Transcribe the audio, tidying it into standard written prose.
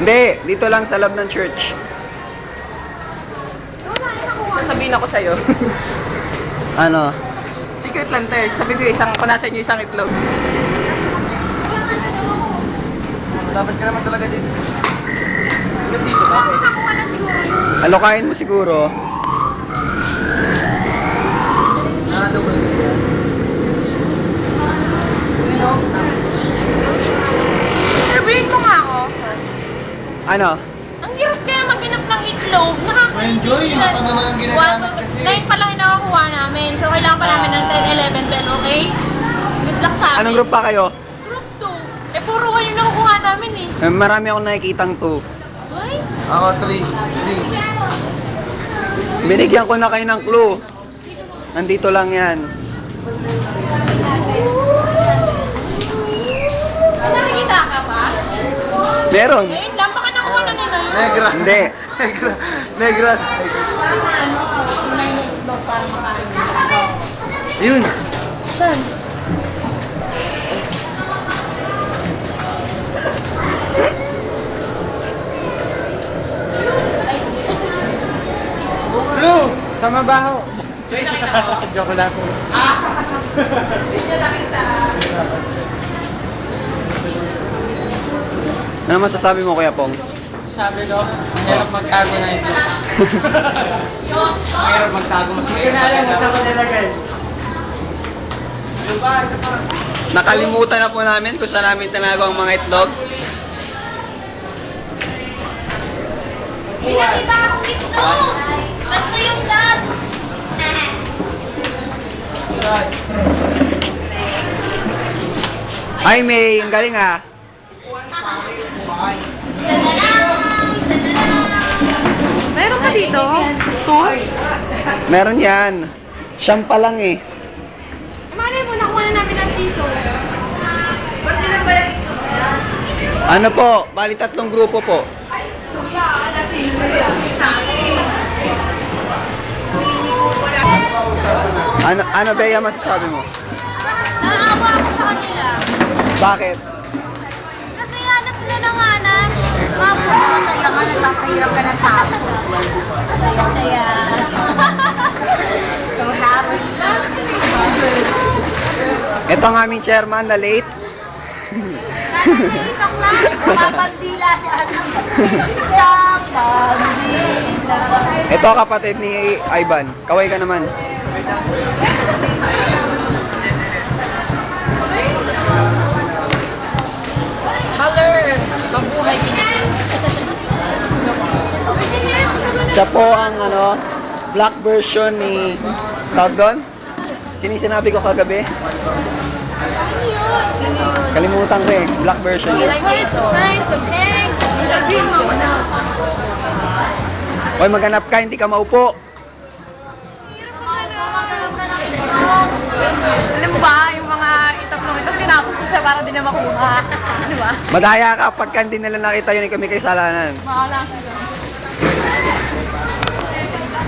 Hindi, dito lang sa loob ng church. Sasabihin ako sa'yo. Ano? Secret lang tayo. Sabi ko kung nasa inyo isang itlog. Dapat ka naman talaga dito. Dito ba? Alokain mo siguro. Sabihin mo nga ako. Ano? Ang hirap kaya maginap ng itlog. Enjoy, Nakakainis. yun pa naman ang ginagawa kasi. Ngayon pa lang yung nakakuha namin. So, kailangan pa namin ng 10, 11, 12, okay? Good luck sa amin. Anong group pa kayo? Group 2. Eh, puro kayo yung nakukuha namin eh. Marami akong nakikitang 2. Ay, Ako, 3. Binigyan ko na kayo ng clue. Nandito lang yan. nakikita ka pa? Meron. Ngayon lang, baka nakuha na nila yun. Negra. Hindi. Negra. Yun. Saan? Blue! Sa mabaho. Joke lang. Ano masasabi mo, Kuya Pong? Sabi ko, ang hirap magtago na ito. Ang hirap magtago. Mas mahirap magtago. Nilagay. Isa pa. Nakalimutan na po namin kung saan namin tinago ang mga itlog. Pinakita akong itlog! Tatlo yung dad! Ay, May, ang galing ah. Meron ka dito? Meron yan. Siyam pa lang eh. Malay mo, nakuha na namin ang dito. Ano po? Bali 3 grupo po. Ano Bea masasabi mo? Naawa ako sa kanila. Bakit? Kasi hanap sila ng hanap. Masaya ka, nagpapahirap ka ng tao. Masaya-saya. So happy. Ito ang aming chairman na late. Isang lang, kumapagdila siya. Isang pagdila. Ito kapatid ni Ivan. Kaway ka naman. Color, mabuhay Philippines. Siya po ang black version ni tawag doon? Sino yung sinabi ko kagabi? Sino yun? Kalimutan ko eh. Black version. Sige lang guys, nice, okay. Nilagay mo na. Hoy, maghanap ka, hindi ka maupo. Alam mo ba, yung mga itatlong ito, tinapon ko siya para din na makuha. Ano ba? Madaya ka pagka hindi nila nakita yun, kami kay salanan. Mahala sila.